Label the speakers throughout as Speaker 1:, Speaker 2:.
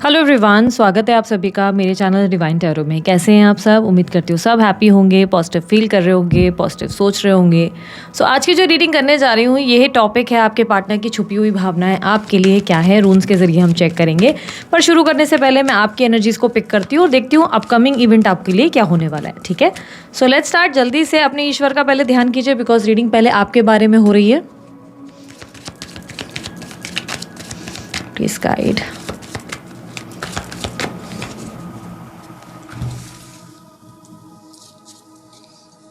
Speaker 1: Hello everyone, स्वागत है आप सभी का मेरे चैनल डिवाइन टैरो में। कैसे हैं आप सब? उम्मीद करती हूँ सब हैप्पी होंगे, पॉजिटिव फील कर रहे होंगे, पॉजिटिव सोच रहे होंगे। सो आज की जो रीडिंग करने जा रही हूँ यही टॉपिक है, आपके पार्टनर की छुपी हुई भावनाएं आपके लिए क्या है, रून्स के जरिए हम चेक करेंगे। पर शुरू करने से पहले मैं आपकी एनर्जीज को पिक करती हूँ और देखती हूँ अपकमिंग इवेंट आपके लिए क्या होने वाला है। ठीक है, सो लेट्स स्टार्ट। जल्दी से अपने ईश्वर का पहले ध्यान कीजिए, बिकॉज रीडिंग पहले आपके बारे में हो रही है। Please guide.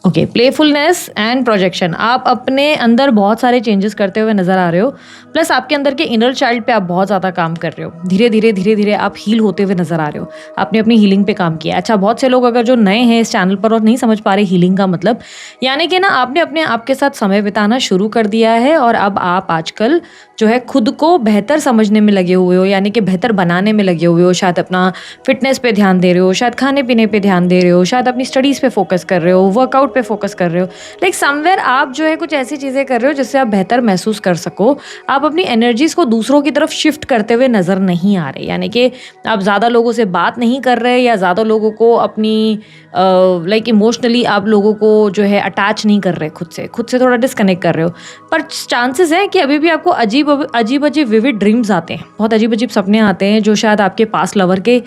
Speaker 1: Okay, playfulness and projection. आप अपने अंदर बहुत सारे चेंजेस करते हुए नजर आ रहे हो, प्लस आपके अंदर के इनर चाइल्ड पे आप बहुत ज़्यादा काम कर रहे हो। धीरे धीरे आप हील होते हुए नजर आ रहे हो। आपने अपनी हीलिंग पे काम किया। अच्छा, बहुत से लोग अगर जो नए हैं इस चैनल पर और नहीं समझ पा रहे हीलिंग का मतलब, यानी कि ना आपने अपने आप के साथ समय बिताना शुरू कर दिया है और अब आप आजकल जो है खुद को बेहतर समझने में लगे हुए हो, यानी कि बेहतर बनाने में लगे हुए हो। शायद अपना फिटनेस पे ध्यान दे रहे हो, शायद खाने पीने पे ध्यान दे रहे हो, शायद अपनी स्टडीज़ पे फोकस कर रहे हो, वर्कआउट पे फोकस कर रहे हो। लाइक समवेयर आप जो है कुछ ऐसी चीज़ें कर रहे हो जिससे आप बेहतर महसूस कर सको। आप अपनी एनर्जीज को दूसरों की तरफ शिफ्ट करते हुए नज़र नहीं आ रहे, यानी कि आप ज़्यादा लोगों से बात नहीं कर रहे या ज़्यादा लोगों को अपनी लाइक इमोशनली आप लोगों को जो है अटैच नहीं कर रहे, खुद से थोड़ा डिस्कनेक्ट कर रहे हो। पर चांसेस है कि अभी भी आपको अजीब विविड ड्रीम्स आते हैं, बहुत अजीब सपने आते हैं जो शायद आपके पास लवर के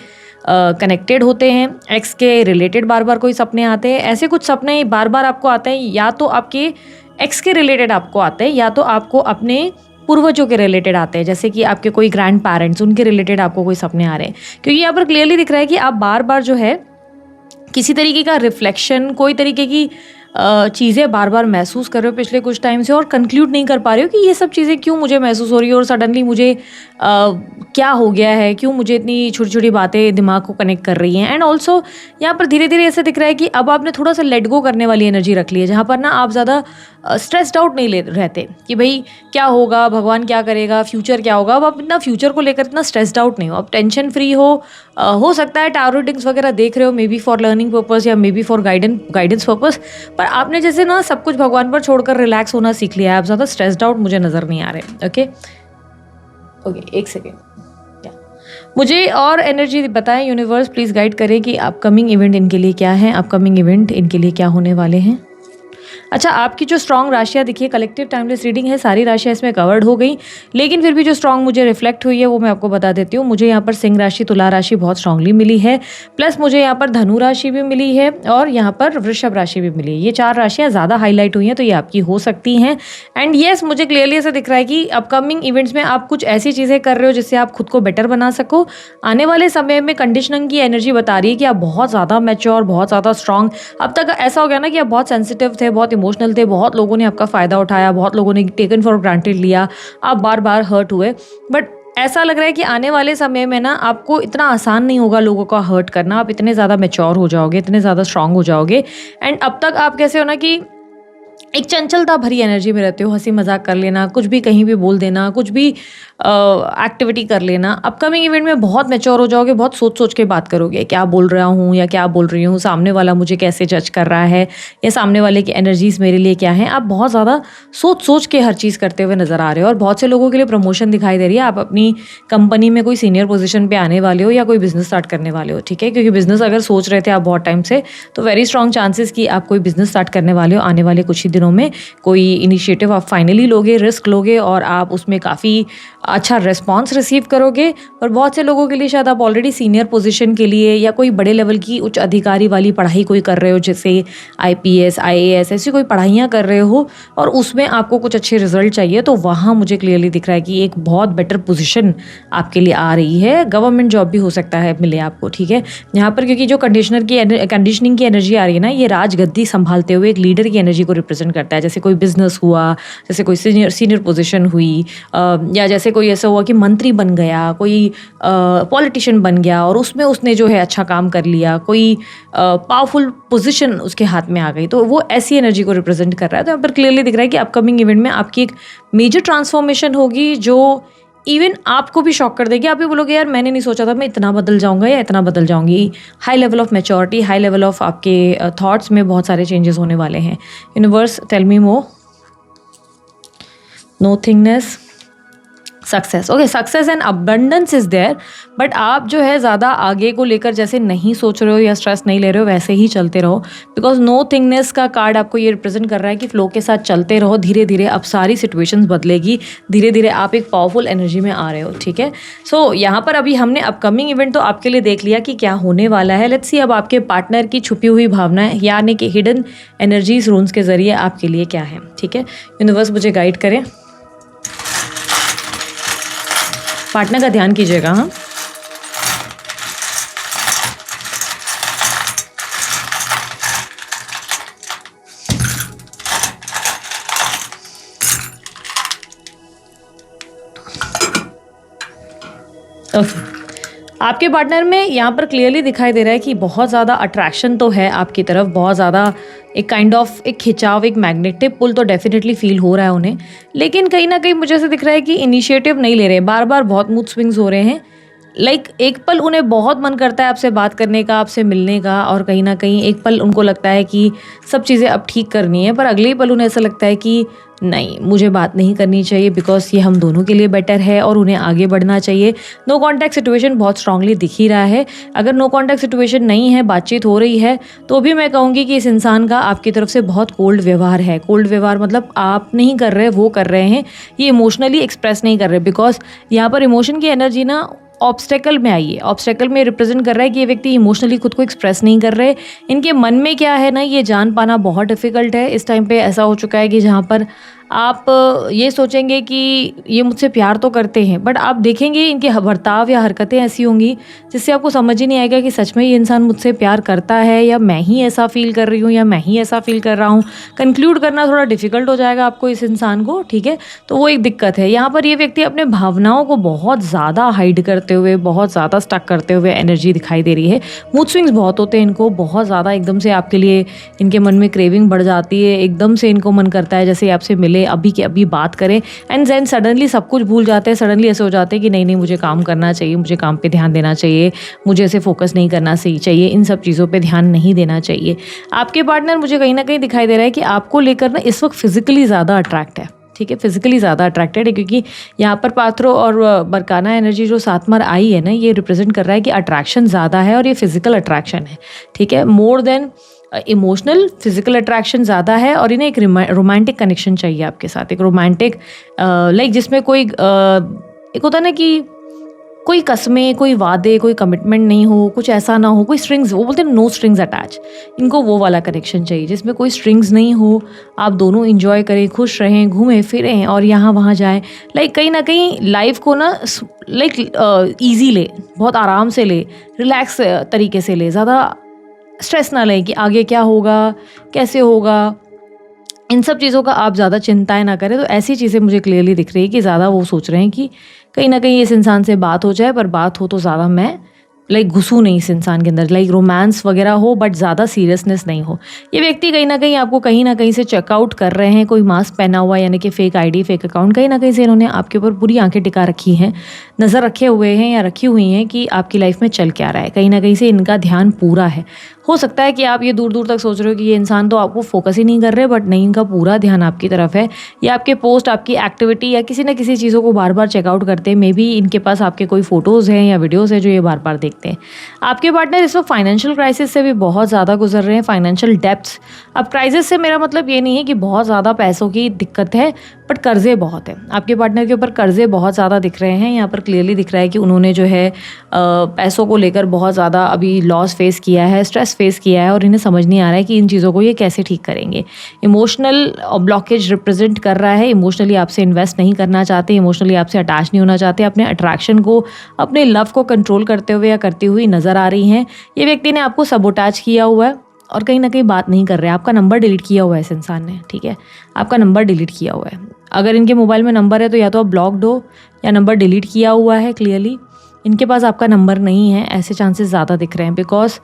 Speaker 1: कनेक्टेड होते हैं, एक्स के रिलेटेड बार बार कोई सपने आते हैं। ऐसे कुछ सपने बार बार आपको आते हैं, या तो आपके एक्स के रिलेटेड आपको आते हैं या तो आपको अपने पूर्वजों के रिलेटेड आते हैं, जैसे कि आपके कोई ग्रैंड पेरेंट्स, उनके रिलेटेड आपको कोई सपने आ रहे हैं। क्योंकि यहाँ पर क्लियरली दिख रहा है कि आप बार बार जो है किसी तरीके का रिफ्लेक्शन, कोई तरीके की चीज़ें बार बार महसूस कर रहे हो पिछले कुछ टाइम से और कंक्लूड नहीं कर पा रहे हो कि ये सब चीज़ें क्यों मुझे महसूस हो रही है और सडनली मुझे क्या हो गया है, क्यों मुझे इतनी छोटी छोटी बातें दिमाग को कनेक्ट कर रही हैं। एंड ऑल्सो यहाँ पर धीरे धीरे ऐसा दिख रहा है कि अब आपने थोड़ा सा लेट गो करने वाली एनर्जी रख ली है, जहाँ पर ना आप ज़्यादा स्ट्रेस्ड आउट नहीं रहते कि भाई क्या होगा, भगवान क्या करेगा, फ्यूचर क्या होगा। अब आप इतना फ्यूचर को लेकर इतना स्ट्रेस्ड आउट नहीं हो, अब टेंशन फ्री हो सकता है टारो रीडिंग्स वगैरह देख रहे हो, maybe for learning purpose या maybe for guidance purpose. पर आपने जैसे ना सब कुछ भगवान पर छोड़कर रिलैक्स होना सीख लिया है। आप ज़्यादा स्ट्रेस्ड आउट मुझे नज़र नहीं आ रहे। ओके, एक सेकेंड, मुझे और एनर्जी बताएं यूनिवर्स, प्लीज़ गाइड करें कि अपकमिंग इवेंट इनके लिए क्या है, अपकमिंग इवेंट इनके लिए क्या होने वाले हैं। अच्छा, आपकी जो स्ट्रॉन्ग राशियाँ दिखिए, कलेक्टिव टाइमलेस रीडिंग है, सारी राशियाँ इसमें कवर्ड हो गई, लेकिन फिर भी जो स्ट्रॉन्ग मुझे रिफ्लेक्ट हुई है वो मैं आपको बता देती हूँ। मुझे यहाँ पर सिंह राशि, तुला राशि बहुत स्ट्रांगली मिली है, प्लस मुझे यहाँ पर धनु राशि भी मिली है और यहाँ पर वृषभ राशि भी मिली है। ये चार राशियाँ ज़्यादा हाईलाइट हुई हैं, तो ये आपकी हो सकती हैं। एंड येस, मुझे क्लियरली ऐसा दिख रहा है कि अपकमिंग इवेंट्स में आप कुछ ऐसी चीज़ें कर रहे हो जिससे आप खुद को बेटर बना सको। आने वाले समय में कंडीशनिंग की एनर्जी बता रही है कि आप बहुत ज़्यादा मैच्योर, बहुत ज़्यादा स्ट्रांग। अब तक ऐसा हो गया ना कि आप बहुत सेंसिटिव थे, बहुत इमोशनल थे, बहुत लोगों ने आपका फ़ायदा उठाया, बहुत लोगों ने टेकन फॉर ग्रांटेड लिया, आप बार बार हर्ट हुए। बट ऐसा लग रहा है कि आने वाले समय में ना आपको इतना आसान नहीं होगा लोगों का हर्ट करना। आप इतने ज़्यादा मैच्योर हो जाओगे, इतने ज़्यादा स्ट्रांग हो जाओगे। एंड अब तक आप कैसे हो ना कि एक चंचलता भरी एनर्जी में रहते हो, हंसी मजाक कर लेना, कुछ भी कहीं भी बोल देना, कुछ भी एक्टिविटी कर लेना। अपकमिंग इवेंट में बहुत मैच्योर हो जाओगे, बहुत सोच सोच के बात करोगे, क्या बोल रहा हूँ या क्या बोल रही हूँ, सामने वाला मुझे कैसे जज कर रहा है या सामने वाले की एनर्जीज मेरे लिए क्या है। आप बहुत ज़्यादा सोच सोच के हर चीज़ करते हुए नजर आ रहे हो और बहुत से लोगों के लिए प्रमोशन दिखाई दे रही है। आप अपनी कंपनी में कोई सीनियर पोजीशन पे आने वाले हो या कोई बिजनेस स्टार्ट करने वाले हो। ठीक है, क्योंकि बिजनेस अगर सोच रहे थे आप बहुत टाइम से, तो वेरी स्ट्रॉन्ग चांसेस कि आप कोई बिजनेस स्टार्ट करने वाले हो आने वाले कुछ ही दिनों में। कोई इनिशिएटिव आप फाइनली लोगे, रिस्क लोगे और आप उसमें काफ़ी अच्छा रिस्पॉन्स रिसीव करोगे। और बहुत से लोगों के लिए शायद आप ऑलरेडी सीनियर पोजीशन के लिए या कोई बड़े लेवल की उच्च अधिकारी वाली पढ़ाई कोई कर रहे हो, जैसे IPS IAS ऐसी कोई पढ़ाइयाँ कर रहे हो और उसमें आपको कुछ अच्छे रिजल्ट चाहिए, तो वहाँ मुझे क्लियरली दिख रहा है कि एक बहुत बेटर पोजीशन आपके लिए आ रही है। गवर्नमेंट जॉब भी हो सकता है मिले आपको। ठीक है, यहाँ पर क्योंकि जो कंडीशनिंग की एनर्जी आ रही है ना, ये राजगद्दी संभालते हुए एक लीडर की एनर्जी को रिप्रेजेंट करता है। जैसे कोई बिजनेस हुआ, जैसे कोई सीनियर पोजीशन हुई, या जैसे कोई ऐसा हुआ कि मंत्री बन गया, कोई पॉलिटिशियन बन गया और उसमें उसने जो है अच्छा काम कर लिया, कोई पावरफुल पोजीशन उसके हाथ में आ गई, तो वो ऐसी एनर्जी को रिप्रेजेंट कर रहा है। तो यहाँ पर क्लियरली दिख रहा है कि अपकमिंग इवेंट में आपकी एक मेजर ट्रांसफॉर्मेशन होगी जो इवन आपको भी शॉक कर देगी। आप भी बोलोगे यार मैंने नहीं सोचा था मैं इतना बदल जाऊंगा या इतना बदल जाऊंगी। High level of maturity, high level of आपके थॉट्स में बहुत सारे चेंजेस होने वाले हैं। Universe tell me more. Nothingness, success, okay, success and abundance is there, but आप जो है ज़्यादा आगे को लेकर जैसे नहीं सोच रहे हो या स्ट्रेस नहीं ले रहे हो, वैसे ही चलते रहो, बिकॉज नो थिंगनेस का कार्ड आपको ये रिप्रेजेंट कर रहा है कि फ्लो के साथ चलते रहो, धीरे धीरे अब सारी सिचुएशंस बदलेगी, धीरे धीरे आप एक पावरफुल एनर्जी में आ रहे हो, ठीक है। सो यहाँ पर अभी हमने अपकमिंग इवेंट तो आपके लिए देख लिया कि क्या होने वाला है। लेट्स सी अब आपके पार्टनर की छुपी हुई भावनाएं यानी कि हिडन एनर्जीज रून्स के जरिए आपके लिए क्या है, ठीक है। यूनिवर्स मुझे गाइड करें, पार्टनर का ध्यान कीजिएगा। हाँ, ओके। आपके पार्टनर में यहाँ पर क्लियरली दिखाई दे रहा है कि बहुत ज़्यादा अट्रैक्शन तो है आपकी तरफ, बहुत ज़्यादा एक काइंड ऑफ एक खिंचाव, एक मैग्नेटिक पुल तो डेफिनेटली फील हो रहा है उन्हें, लेकिन कहीं ना कहीं मुझे ऐसे दिख रहा है कि इनिशिएटिव नहीं ले रहे, बार बार बहुत मूड स्विंग्स हो रहे हैं। एक पल उन्हें बहुत मन करता है आपसे बात करने का, आपसे मिलने का, और कहीं ना कहीं एक पल उनको लगता है कि सब चीज़ें अब ठीक करनी है, पर अगले ही पल उन्हें ऐसा लगता है कि नहीं, मुझे बात नहीं करनी चाहिए बिकॉज ये हम दोनों के लिए बेटर है और उन्हें आगे बढ़ना चाहिए। नो कॉन्टैक्ट सिचुएशन बहुत स्ट्रांगली दिख ही रहा है। अगर नो कॉन्टैक्ट सिचुएशन नहीं है, बातचीत हो रही है, तो भी मैं कहूँगी कि इस इंसान का आपकी तरफ से बहुत कोल्ड व्यवहार है। कोल्ड व्यवहार मतलब आप नहीं कर रहे, वो कर रहे हैं, ये इमोशनली एक्सप्रेस नहीं कर रहे, बिकॉज यहाँ पर इमोशन की एनर्जी ना ऑब्स्टेकल में आई है। ऑब्स्टेकल में रिप्रेजेंट कर रहा है कि ये व्यक्ति इमोशनली खुद को एक्सप्रेस नहीं कर रहे। इनके मन में क्या है ना, ये जान पाना बहुत डिफिकल्ट है। इस टाइम पे ऐसा हो चुका है कि जहाँ पर आप ये सोचेंगे कि ये मुझसे प्यार तो करते हैं, बट आप देखेंगे इनके बर्ताव या हरकतें ऐसी होंगी जिससे आपको समझ ही नहीं आएगा कि सच में ये इंसान मुझसे प्यार करता है या मैं ही ऐसा फील कर रही हूँ या मैं ही ऐसा फील कर रहा हूँ। कंक्लूड करना थोड़ा डिफिकल्ट हो जाएगा आपको इस इंसान को, ठीक है। तो वो एक दिक्कत है। यहाँ पर ये व्यक्ति अपने भावनाओं को बहुत ज़्यादा हाइड करते हुए, बहुत ज़्यादा स्टक करते हुए एनर्जी दिखाई दे रही है। मूड स्विंग्स बहुत होते हैं इनको, बहुत ज़्यादा एकदम से आपके लिए इनके मन में क्रेविंग बढ़ जाती है, एकदम से इनको मन करता है जैसे आपसे मिले, अभी के अभी बात करें, एंड देन सडनली सब कुछ भूल जाते हैं। सडनली ऐसे हो जाते हैं कि नहीं, मुझे काम करना चाहिए, मुझे काम पे ध्यान देना चाहिए, मुझे ऐसे फोकस नहीं करना चाहिए, इन सब चीज़ों पे ध्यान नहीं देना चाहिए। आपके पार्टनर मुझे कहीं ना कहीं दिखाई दे रहा है कि आपको लेकर ना इस वक्त फिजिकली ज़्यादा अट्रैक्ट है, ठीक है, फिजिकली ज़्यादा अट्रैक्टेड है, क्योंकि यहाँ पर पात्रो और बरकाना एनर्जी जो साथ में आई है ना, ये रिप्रेजेंट कर रहा है कि अट्रैक्शन ज़्यादा है और ये फिजिकल अट्रैक्शन है, ठीक है। More than emotional, physical attraction ज़्यादा है और इन्हें एक रोमांटिक कनेक्शन चाहिए आपके साथ, एक रोमांटिक लाइक जिसमें कोई एक होता है ना कि कोई कस्में, कोई वादे, कोई कमिटमेंट नहीं हो, कुछ ऐसा ना हो, कोई स्ट्रिंग्स, वो बोलते हैं नो स्ट्रिंग्स अटैच, इनको वो वाला कनेक्शन चाहिए जिसमें कोई स्ट्रिंग्स नहीं हो, आप दोनों इंजॉय करें, खुश रहें, घूमें फिरें और यहाँ वहाँ जाएं। लाइक कहीं ना कहीं लाइफ को ना लाइक ईजी ले, बहुत आराम से ले, रिलैक्स तरीके से ले, ज़्यादा स्ट्रेस ना लें कि आगे क्या होगा, कैसे होगा, इन सब चीज़ों का आप ज़्यादा चिंताएं ना करें। तो ऐसी चीज़ें मुझे क्लियरली दिख रही है कि ज़्यादा वो सोच रहे हैं कि कहीं ना कहीं इस इंसान से बात हो जाए, पर बात हो तो ज़्यादा मैं लाइक घुसूँ नहीं इस इंसान के अंदर, लाइक रोमांस वगैरह हो बट ज़्यादा सीरियसनेस नहीं हो। ये व्यक्ति कहीं ना कहीं आपको कहीं ना कहीं से चेकआउट कर रहे हैं, कोई मास्क पहना हुआ यानी कि फेक आईडी, फेक अकाउंट, कहीं ना कहीं से इन्होंने आपके ऊपर पूरी आंखें टिका रखी हैं, नज़र रखे हुए हैं या रखी हुई हैं कि आपकी लाइफ में चल क्या रहा है। कहीं ना कहीं से इनका ध्यान पूरा है। हो सकता है कि आप ये दूर दूर तक सोच रहे हो कि ये इंसान तो आपको फोकस ही नहीं कर रहे, बट नहीं, इनका पूरा ध्यान आपकी तरफ है। या आपके पोस्ट, आपकी एक्टिविटी या किसी न किसी चीज़ों को बार बार चेकआउट करते हैं। मे बी इनके पास आपके कोई फ़ोटोज़ हैं या वीडियोज़ हैं जो ये बार बार देखते हैं। आपके पार्टनर इस वक्त फाइनेंशियल क्राइसिस से भी बहुत ज़्यादा गुजर रहे हैं, फाइनेंशियल डेप्थ्स। अब क्राइसिस से मेरा मतलब ये नहीं है कि बहुत ज़्यादा पैसों की दिक्कत है, बट कर्जे बहुत है। आपके पार्टनर के ऊपर कर्जे बहुत ज़्यादा दिख रहे हैं। यहाँ पर क्लियरली दिख रहा है कि उन्होंने जो है पैसों को लेकर बहुत ज़्यादा अभी लॉस फेस किया है, स्ट्रेस फेस किया है और इन्हें समझ नहीं आ रहा है कि इन चीज़ों को ये कैसे ठीक करेंगे। इमोशनल ब्लॉकेज रिप्रेजेंट कर रहा है, इमोशनली आपसे इन्वेस्ट नहीं करना चाहते, इमोशनली आपसे अटैच नहीं होना चाहते, अपने अट्रैक्शन को, अपने लव को कंट्रोल करते हुए या करती हुई नज़र आ रही हैं। ये व्यक्ति ने आपको सबोटाज किया हुआ है और कहीं ना कहीं बात नहीं कर रहे हैं। आपका नंबर डिलीट किया हुआ है इस इंसान ने, ठीक है, आपका नंबर डिलीट किया हुआ है। अगर इनके मोबाइल में नंबर है तो या तो आप ब्लॉक्ड हो या नंबर डिलीट किया हुआ है। क्लियरली इनके पास आपका नंबर नहीं है, ऐसे चांसेस ज़्यादा दिख रहे हैं, बिकॉज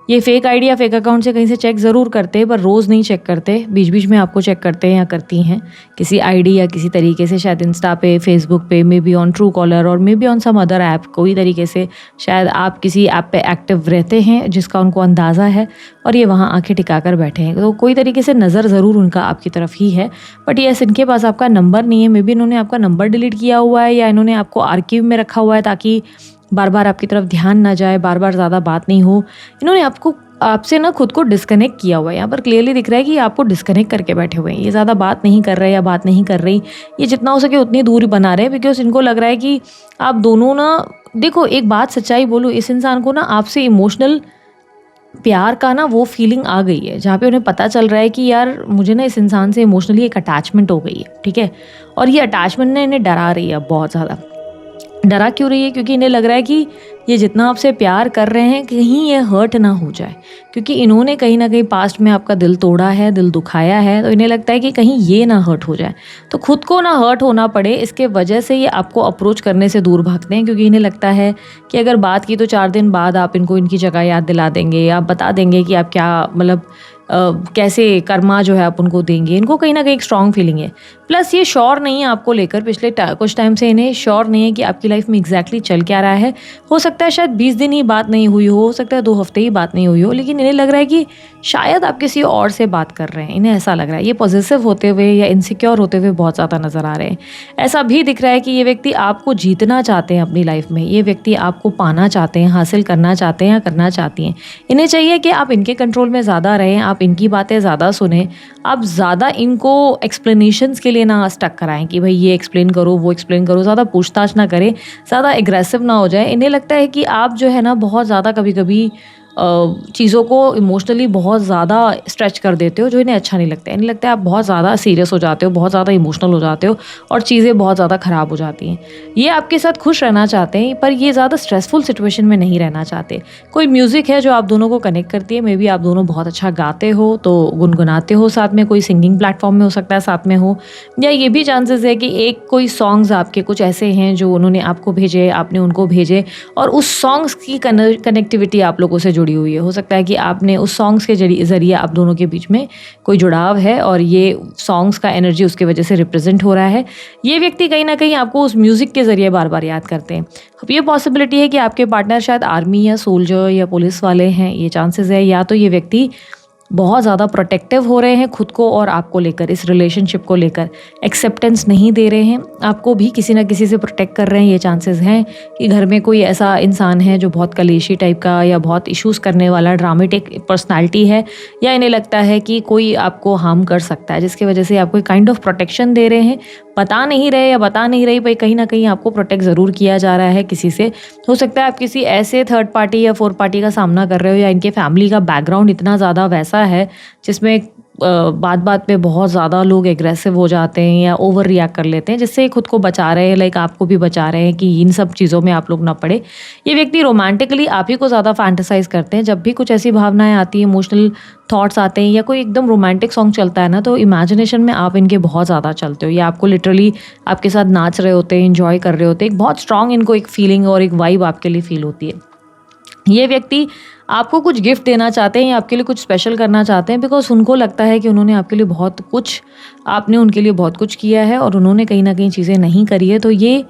Speaker 1: ये फेक आईडी या फेक अकाउंट से कहीं से चेक ज़रूर करते हैं, पर रोज़ नहीं चेक करते, बीच बीच में आपको चेक करते हैं या करती हैं किसी आईडी या किसी तरीके से, शायद इंस्टा पे, फेसबुक पे, maybe on Truecaller और maybe on some other app, कोई तरीके से शायद आप किसी ऐप पे एक्टिव रहते हैं जिसका उनको अंदाज़ा है और ये वहाँ आंखें टिका कर बैठे हैं। तो कोई तरीके से नज़र ज़रूर उनका आपकी तरफ ही है, बट येस इनके पास आपका नंबर नहीं है। मे बी इन्होंने आपका नंबर डिलीट किया हुआ है या इन्होंने आपको आर्कीव में रखा हुआ है ताकि बार बार आपकी तरफ ध्यान ना जाए, बार बार ज़्यादा बात नहीं हो। इन्होंने आपसे ना खुद को डिस्कनेक्ट किया हुआ है। यहाँ पर क्लियरली दिख रहा है कि आपको डिस्कनेक्ट करके बैठे हुए हैं। ये ज़्यादा बात नहीं कर रहे या बात नहीं कर रही, ये जितना हो सके उतनी दूरी बना रहे हैं, बिकॉज इनको लग रहा है कि आप दोनों ना, देखो एक बात सच्चाई बोलूँ, इस इंसान को ना आपसे इमोशनल प्यार का ना वो फीलिंग आ गई है, जहाँ पे उन्हें पता चल रहा है कि यार मुझे ना इस इंसान से इमोशनली एक अटैचमेंट हो गई है, ठीक है। और ये अटैचमेंट ना इन्हें डरा रही है, बहुत ज़्यादा डरा क्यों रही है, क्योंकि इन्हें लग रहा है कि ये जितना आपसे प्यार कर रहे हैं कहीं ये हर्ट ना हो जाए, क्योंकि इन्होंने कहीं ना कहीं पास्ट में आपका दिल तोड़ा है, दिल दुखाया है, तो इन्हें लगता है कि कहीं ये ना हर्ट हो जाए, तो खुद को ना हर्ट होना पड़े, इसके वजह से ये आपको अप्रोच करने से दूर भागते हैं। क्योंकि इन्हें लगता है कि अगर बात की तो 4 दिन बाद आप इनको इनकी जगह याद दिला देंगे, आप बता देंगे कि आप क्या मतलब कैसे कर्मा जो है आप उनको देंगे। इनको कहीं ना कहीं एक स्ट्रॉन्ग फीलिंग है। प्लस ये श्योर नहीं है आपको लेकर, पिछले कुछ टाइम से इन्हें श्योर नहीं है कि आपकी लाइफ में एग्जैक्टली चल क्या रहा है। हो सकता है शायद 20 दिन ही बात नहीं हुई हो सकता है 2 हफ्ते ही बात नहीं हुई हो, लेकिन इन्हें लग रहा है कि शायद आप किसी और से बात कर रहे हैं। इन्हें ऐसा लग रहा है, ये पॉजिटिव होते हुए या इनसिक्योर होते हुए बहुत ज़्यादा नज़र आ रहे हैं। ऐसा भी दिख रहा है कि ये व्यक्ति आपको जीतना चाहते हैं अपनी लाइफ में, ये व्यक्ति आपको पाना चाहते हैं, हासिल करना चाहते हैं या करना चाहती हैं। इन्हें चाहिए कि आप इनके कंट्रोल में ज़्यादा रहें, आप इनकी बातें ज़्यादा सुने, आप ज़्यादा इनको एक्सप्लेनेशंस के लिए ना स्टक कराएं कि भाई ये एक्सप्लेन करो, वो एक्सप्लेन करो, ज़्यादा पूछताछ ना करें, ज़्यादा एग्रेसिव ना हो जाए। इन्हें लगता है कि आप जो है ना बहुत ज़्यादा कभी कभी चीज़ों को इमोशनली बहुत ज़्यादा स्ट्रेच कर देते हो, जो इन्हें अच्छा नहीं लगता है। इन्हें लगता है आप बहुत ज़्यादा सीरियस हो जाते हो, बहुत ज़्यादा इमोशनल हो जाते हो और चीज़ें बहुत ज़्यादा ख़राब हो जाती हैं। ये आपके साथ खुश रहना चाहते हैं, पर ये ज़्यादा स्ट्रेसफुल सिचुएशन में नहीं रहना चाहते। कोई म्यूज़िक है जो आप दोनों को कनेक्ट करती है, मे बी आप दोनों बहुत अच्छा गाते हो तो गुनगुनाते हो साथ में, कोई सिंगिंग प्लेटफॉर्म में हो सकता है साथ में हो, या ये भी चांसेस है कि एक कोई सॉन्ग्स आपके कुछ ऐसे हैं जो उन्होंने आपको भेजे, आपने उनको भेजे और उस सॉन्ग्स की कनेक्टिविटी आप लोगों से जुड़ी हुई है। हो सकता है कि आपने उस सॉन्ग्स के जरिए आप दोनों के बीच में कोई जुड़ाव है और ये सॉन्ग्स का एनर्जी उसके वजह से रिप्रेजेंट हो रहा है। ये व्यक्ति कहीं ना कहीं आपको उस म्यूज़िक के ज़रिए बार बार याद करते हैं। अब ये पॉसिबिलिटी है कि आपके पार्टनर शायद आर्मी या सोल्जर या पुलिस वाले हैं, ये चांसेस है, या तो ये व्यक्ति बहुत ज़्यादा प्रोटेक्टिव हो रहे हैं खुद को और आपको लेकर, इस रिलेशनशिप को लेकर एक्सेप्टेंस नहीं दे रहे हैं, आपको भी किसी ना किसी से प्रोटेक्ट कर रहे हैं। ये चांसेस हैं कि घर में कोई ऐसा इंसान है जो बहुत कलेशी टाइप का या बहुत इश्यूज़ करने वाला ड्रामेटिक पर्सनालिटी है, या इन्हें लगता है कि कोई आपको हार्म कर सकता है, जिसकी वजह से आपको काइंड ऑफ प्रोटेक्शन दे रहे हैं। बता नहीं रहे या बता नहीं रही, भाई कहीं ना कहीं आपको प्रोटेक्ट ज़रूर किया जा रहा है किसी से। हो सकता है आप किसी ऐसे थर्ड पार्टी या फोर्थ पार्टी का सामना कर रहे हो, या इनके फैमिली का बैकग्राउंड इतना ज़्यादा वैसा है जिसमें बात बात पे बहुत ज़्यादा लोग एग्रेसिव हो जाते हैं या ओवर रिएक्ट कर लेते हैं, जिससे खुद को बचा रहे हैं, लाइक आपको भी बचा रहे हैं कि इन सब चीज़ों में आप लोग ना पड़े। ये व्यक्ति रोमांटिकली आप ही को ज़्यादा फैंटेसाइज करते हैं। जब भी कुछ ऐसी भावनाएं आती हैं, इमोशनल थॉट्स आते हैं या कोई एकदम रोमांटिक सॉन्ग चलता है ना, तो इमेजिनेशन में आप इनके बहुत ज़्यादा चलते हो, या आपको लिटरली आपके साथ नाच रहे होते हैं, इंजॉय कर रहे होते हैं। एक बहुत स्ट्रांग इनको एक फीलिंग और एक वाइब आपके लिए फील होती है। ये व्यक्ति आपको कुछ गिफ्ट देना चाहते हैं या आपके लिए कुछ स्पेशल करना चाहते हैं, बिकॉज उनको लगता है कि उन्होंने आपके लिए बहुत कुछ, आपने उनके लिए बहुत कुछ किया है और उन्होंने कहीं ना कहीं चीज़ें नहीं करी है। तो ये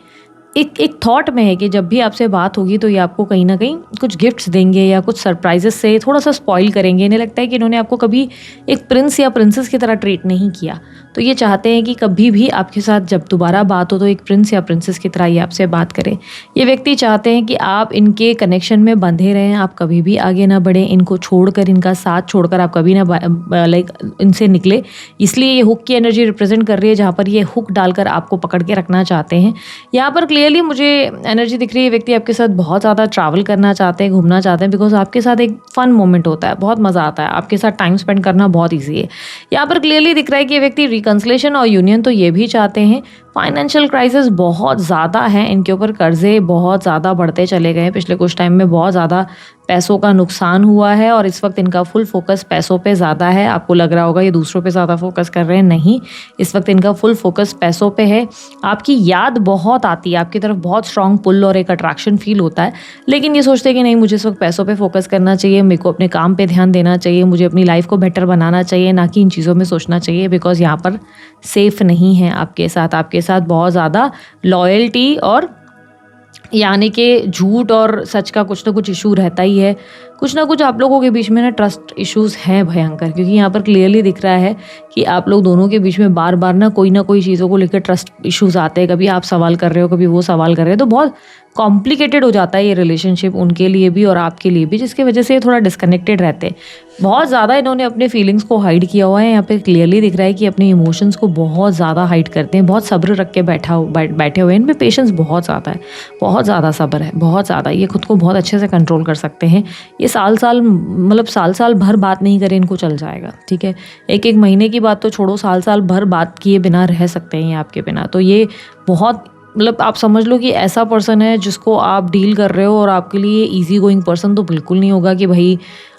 Speaker 1: एक थॉट में है कि जब भी आपसे बात होगी तो ये आपको कहीं ना कहीं कुछ गिफ्ट्स देंगे या कुछ सरप्राइजेस से थोड़ा सा स्पॉइल करेंगे। इन्हें लगता है कि इन्होंने आपको कभी एक प्रिंस या प्रिंसेस की तरह ट्रीट नहीं किया, तो ये चाहते हैं कि कभी भी आपके साथ जब दोबारा बात हो तो एक प्रिंस या प्रिंसेस की तरह ये आपसे बात करें। ये व्यक्ति चाहते हैं कि आप इनके कनेक्शन में बंधे रहें, आप कभी भी आगे ना बढ़ें, इनको छोड़कर, इनका साथ छोड़कर आप कभी ना लाइक इनसे निकले। इसलिए ये हुक की एनर्जी रिप्रेजेंट कर रही है, जहाँ पर ये हुक डालकर आपको पकड़ के रखना चाहते हैं। यहाँ पर क्लियरली मुझे एनर्जी दिख रही है, व्यक्ति आपके साथ बहुत ज़्यादा ट्रैवल करना चाहते हैं, घूमना चाहते हैं, बिकॉज आपके साथ एक फन मोमेंट होता है, बहुत मज़ा आता है, आपके साथ टाइम स्पेंड करना बहुत ईजी है। यहाँ पर क्लियरली दिख रहा है कि ये व्यक्ति रिकंसिलेशन और यूनियन तो ये भी चाहते हैं, फाइनेंशियल क्राइसिस बहुत ज़्यादा है, इनके ऊपर कर्जे बहुत ज़्यादा बढ़ते चले गए हैं। पिछले कुछ टाइम में बहुत ज़्यादा पैसों का नुकसान हुआ है और इस वक्त इनका फुल फोकस पैसों पे ज़्यादा है। आपको लग रहा होगा ये दूसरों पे ज़्यादा फोकस कर रहे हैं, नहीं, इस वक्त इनका फुल फोकस पैसों पे है। आपकी याद बहुत आती है, आपकी तरफ बहुत स्ट्रॉन्ग पुल और एक अट्रैक्शन फील होता है, लेकिन ये सोचते हैं कि नहीं, मुझे इस वक्त पैसों पे फोकस करना चाहिए, मेरे को अपने काम पे ध्यान देना चाहिए, मुझे अपनी लाइफ को बेटर बनाना चाहिए, ना कि इन चीज़ों में सोचना चाहिए, बिकॉज यहाँ पर सेफ नहीं है आपके साथ बहुत ज़्यादा लॉयल्टी और यानी कि झूठ और सच का कुछ ना कुछ इशू रहता ही है। कुछ ना कुछ आप लोगों के बीच में ना ट्रस्ट इश्यूज हैं भयंकर, क्योंकि यहाँ पर क्लियरली दिख रहा है कि आप लोग दोनों के बीच में बार बार ना कोई चीज़ों को लेकर ट्रस्ट इश्यूज आते हैं। कभी आप सवाल कर रहे हो, कभी वो सवाल कर रहे हैं, तो बहुत कॉम्प्लिकेटेड हो जाता है ये रिलेशनशिप उनके लिए भी और आपके लिए भी, जिसकी वजह से ये थोड़ा डिस्कनेक्टेड रहते हैं। बहुत ज़्यादा इन्होंने अपने फीलिंग्स को हाइड किया हुआ है। यहाँ पे क्लियरली दिख रहा है कि अपने इमोशंस को बहुत ज़्यादा हाइड करते हैं, बहुत सब्र रख के बैठे हुए हैं। इन पे पेशेंस बहुत ज़्यादा है, बहुत ज़्यादा सब्र है, बहुत ज़्यादा। ये खुद को बहुत अच्छे से कंट्रोल कर सकते हैं। ये साल भर बात नहीं करें, इनको चल जाएगा, ठीक है। एक महीने की बात तो छोड़ो, साल भर बात किए बिना रह सकते हैं ये आपके बिना। तो ये बहुत आप समझ लो कि ऐसा पर्सन है जिसको आप डील कर रहे हो और आपके लिए ईजी गोइंग पर्सन तो बिल्कुल नहीं होगा कि भाई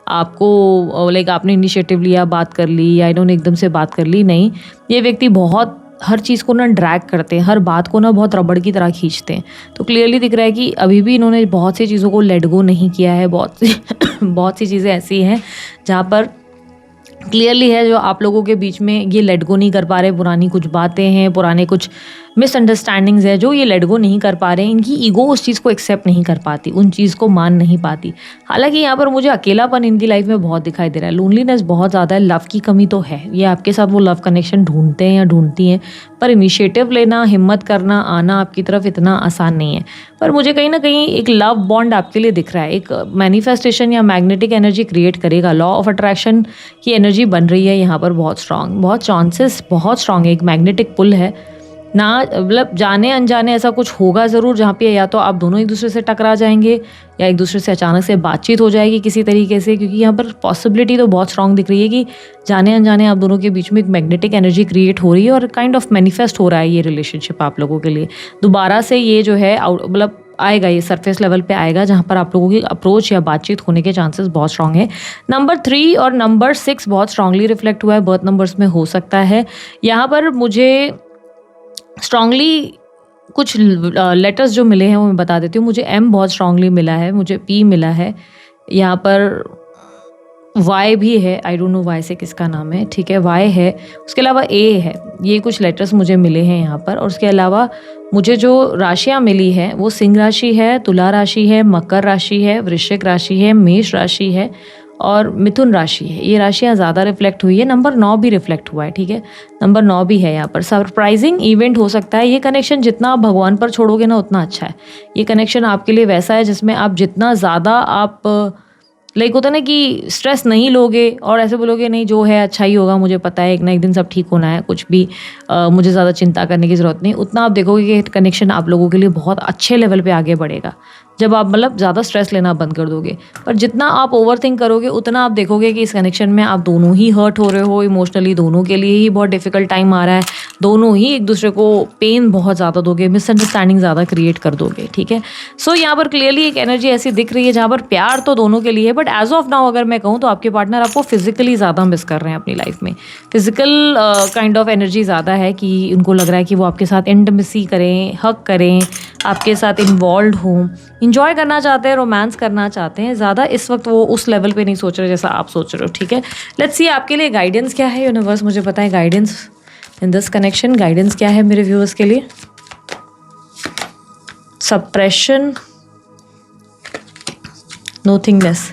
Speaker 1: आपको आपने इनिशिएटिव लिया, बात कर ली या इन्होंने एकदम से बात कर ली, नहीं। ये व्यक्ति बहुत हर चीज़ को ना ड्रैग करते हैं, हर बात को ना बहुत रबड़ की तरह खींचते हैं। तो क्लियरली दिख रहा है कि अभी भी इन्होंने बहुत सी चीज़ों को लेट गो नहीं किया है। बहुत सी चीज़ें ऐसी हैं जहाँ पर क्लियरली है जो आप लोगों के बीच में ये लेट गो नहीं कर पा रहे। पुरानी कुछ बातें हैं, पुराने कुछ मिसअंडरस्टैंडिंग्स है जो ये लेट गो नहीं कर पा रहे हैं। इनकी ईगो उस चीज़ को एक्सेप्ट नहीं कर पाती, उन चीज़ को मान नहीं पाती। हालांकि यहाँ पर मुझे अकेलापन इनकी लाइफ में बहुत दिखाई दे रहा है, लोनलीनेस बहुत ज़्यादा है, लव की कमी तो है। ये आपके साथ वो लव कनेक्शन ढूंढते हैं या ढूंढती हैं, पर इनिशिएटिव लेना, हिम्मत करना, आना आपकी तरफ इतना आसान नहीं है। पर मुझे कहीं ना कहीं एक लव बॉन्ड आपके लिए दिख रहा है, एक मैनिफेस्टेशन या मैग्नेटिक एनर्जी क्रिएट करेगा। लॉ ऑफ अट्रैक्शन की एनर्जी बन रही है यहाँ पर बहुत स्ट्रांग, बहुत चांसेस बहुत स्ट्रांग है। एक मैग्नेटिक पुल है ना, जाने अनजाने ऐसा कुछ होगा ज़रूर जहाँ पे या तो आप दोनों एक दूसरे से टकरा जाएंगे या एक दूसरे से अचानक से बातचीत हो जाएगी किसी तरीके से, क्योंकि यहाँ पर पॉसिबिलिटी तो बहुत स्ट्रांग दिख रही है कि जाने अनजाने आप दोनों के बीच में एक मैग्नेटिक एनर्जी क्रिएट हो रही है और काइंड ऑफ मैनिफेस्ट हो रहा है ये रिलेशनशिप आप लोगों के लिए। दोबारा से ये जो है आएगा, ये सरफेस लेवल पे आएगा, जहाँ पर आप लोगों की अप्रोच या बातचीत होने के चांसेस बहुत स्ट्रांग है। नंबर 3 और नंबर 6 बहुत स्ट्रांगली रिफ्लेक्ट हुआ है, बर्थ नंबर्स में हो सकता है। यहाँ पर मुझे स्ट्रांगली कुछ लेटर्स जो मिले हैं वो मैं बता देती हूँ। मुझे M बहुत स्ट्रांगली मिला है, मुझे P मिला है, यहाँ पर Y भी है, आई डोंट नो Y से किसका नाम है, ठीक है, Y है, उसके अलावा A है। ये कुछ लेटर्स मुझे मिले हैं यहाँ पर। और उसके अलावा मुझे जो राशियाँ मिली हैं वो सिंह राशि है, तुला राशि है, मकर राशि है, वृश्चिक राशि है, मेष राशि है और मिथुन राशि है। ये राशियाँ ज़्यादा रिफ्लेक्ट हुई है। नंबर 9 भी रिफ्लेक्ट हुआ है, ठीक है, नंबर 9 भी है यहाँ पर। सरप्राइजिंग इवेंट हो सकता है। ये कनेक्शन जितना आप भगवान पर छोड़ोगे ना उतना अच्छा है। ये कनेक्शन आपके लिए वैसा है जिसमें आप जितना ज़्यादा आप होता ना कि स्ट्रेस नहीं लोगे और ऐसे बोलोगे नहीं जो है अच्छा ही होगा, मुझे पता है एक ना एक दिन सब ठीक होना है, कुछ भी मुझे ज़्यादा चिंता करने की ज़रूरत नहीं, उतना आप देखोगे कि कनेक्शन आप लोगों के लिए बहुत अच्छे लेवल पे आगे बढ़ेगा जब आप ज़्यादा स्ट्रेस लेना बंद कर दोगे। पर जितना आप ओवर थिंक करोगे उतना आप देखोगे कि इस कनेक्शन में आप दोनों ही हर्ट हो रहे हो इमोशनली, दोनों के लिए ही बहुत डिफिकल्ट टाइम आ रहा है, दोनों ही एक दूसरे को पेन बहुत ज़्यादा दोगे, मिसअंडरस्टैंडिंग ज़्यादा क्रिएट कर दोगे, ठीक है। सो यहाँ पर क्लियरली एक एनर्जी ऐसी दिख रही है जहाँ पर प्यार तो दोनों के लिए है, बट एज ऑफ नाउ अगर मैं कहूँ तो आपके पार्टनर आपको फिजिकली ज़्यादा मिस कर रहे हैं अपनी लाइफ में। फिजिकल काइंड ऑफ एनर्जी ज़्यादा है कि उनको लग रहा है कि वो आपके साथ इंटिमेसी करें, हक करें, आपके साथ इन्वॉल्व हों, इंजॉय करना चाहते हैं, रोमांस करना चाहते हैं। ज़्यादा इस वक्त वो उस लेवल पे नहीं सोच रहे जैसा आप सोच रहे हो, ठीक है। लेट्स सी आपके लिए गाइडेंस क्या है। यूनिवर्स मुझे पता है guidance in this connection, guidance क्या है मेरे व्यूअर्स के लिए। सप्रेशन, नोथिंगनेस।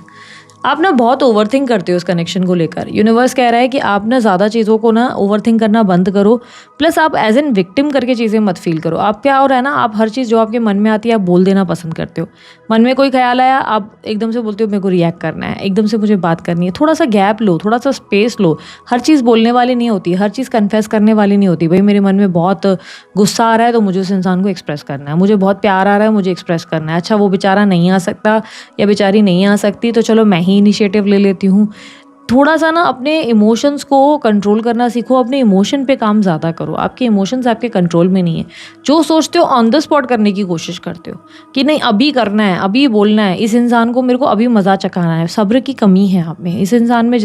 Speaker 1: आप ना बहुत ओवरथिंक करते हो इस कनेक्शन को लेकर। यूनिवर्स कह रहा है कि आप ना ज़्यादा चीज़ों को ना ओवरथिंक करना बंद करो, प्लस आप एज एन विक्टिम करके चीज़ें मत फील करो। आप क्या हो रहा है ना, आप हर चीज़ जो आपके मन में आती है आप बोल देना पसंद करते हो। मन में कोई ख्याल आया आप एकदम से बोलते हो मेरे को रिएक्ट करना है, एकदम से मुझे बात करनी है। थोड़ा सा गैप लो, थोड़ा सा स्पेस लो। हर चीज़ बोलने वाली नहीं होती, हर चीज़ कन्फेस करने वाली नहीं होती। भाई मेरे मन में बहुत गुस्सा आ रहा है तो मुझे उस इंसान को एक्सप्रेस करना है, मुझे बहुत प्यार आ रहा है मुझे एक्सप्रेस करना है। अच्छा वो बेचारा नहीं आ सकता या बेचारी नहीं आ सकती तो चलो मैं ही इनिशिएटिव ले लेती हूँ। थोड़ा-सा ना अपने इमोशंस को कंट्रोल करना सीखो, अपने इमोशन पे काम ज़्यादा करो। आपके इमोशंस आपके कंट्रोल में नहीं है। जो सोचते हो ऑन द स्पॉट करने की कोशिश करते हो कि नहीं अभी करना है, अभी बोलना है, इस इंसान को मेरे को अभी मज़ा चखाना है। सब्र की कमी है आप में। इस इंसान में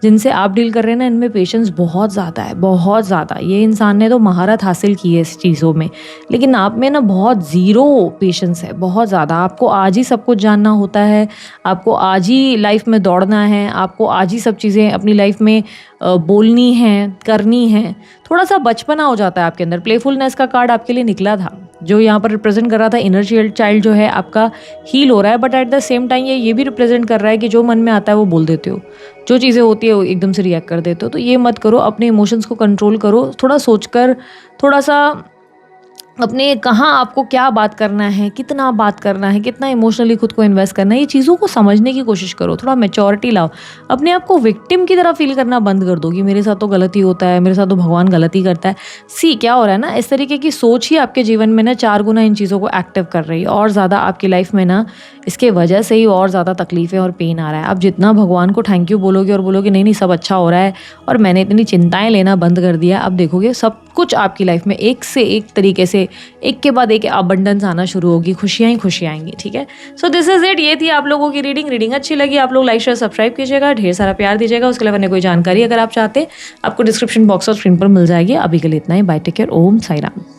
Speaker 1: जिनसे आप डील कर रहे हैं ना, इनमें पेशेंस बहुत ज़्यादा है, बहुत ज़्यादा। ये इंसान ने तो महारत हासिल की है इस चीज़ों में, लेकिन आप में ना बहुत ज़ीरो पेशेंस है, बहुत ज़्यादा। आपको आज ही सब कुछ जानना होता है, आपको आज ही लाइफ में दौड़ना है, आपको आज ही सब चीज़ें अपनी लाइफ में बोलनी हैं, करनी हैं। थोड़ा-सा बचपना हो जाता है आपके अंदर। प्लेफुलनेस का कार्ड आपके लिए निकला था, जो यहाँ पर रिप्रेजेंट कर रहा था इनर चाइल्ड जो है आपका हील हो रहा है, but at the same time ये भी रिप्रेजेंट कर रहा है कि जो मन में आता है वो बोल देते हो, जो चीज़ें होती है वो एकदम से रिएक्ट कर देते हो। तो ये मत करो, अपने इमोशंस को कंट्रोल करो, थोड़ा सोचकर, थोड़ा-सा अपने कहाँ आपको क्या बात करना है, कितना बात करना है, कितना इमोशनली खुद को इन्वेस्ट करना है, ये चीज़ों को समझने की कोशिश करो। थोड़ा मैच्योरिटी लाओ। अपने आप को विक्टिम की तरह फील करना बंद कर दो कि मेरे साथ तो गलती होता है, मेरे साथ तो भगवान गलती करता है। क्या हो रहा है ना, इस तरीके की सोच ही आपके जीवन में ना 4 गुना इन चीज़ों को एक्टिव कर रही है, और ज़्यादा आपकी लाइफ में ना इसके वजह से ही और ज़्यादा तकलीफ़ें और पेन आ रहा है। आप जितना भगवान को थैंक यू बोलोगे और बोलोगे नहीं सब अच्छा हो रहा है और मैंने इतनी चिंताएं लेना बंद कर दिया, अब देखोगे सब कुछ आपकी लाइफ में एक से एक तरीके से, एक के बाद एक अबंडेंस आना शुरू होगी, खुशियाँ ही खुशियाँ आएंगी। ठीक है, सो दिस इज इट। ये थी आप लोगों की रीडिंग अच्छी लगी आप लोग लाइक शेयर सब्सक्राइब कीजिएगा, ढेर सारा प्यार दीजिएगा। उसके अलावा कोई जानकारी अगर आप चाहते हैं, आपको डिस्क्रिप्शन बॉक्स और स्क्रीन पर मिल जाएगी। अभी के लिए इतना ही। बाय, टेक केयर, ओम साई राम।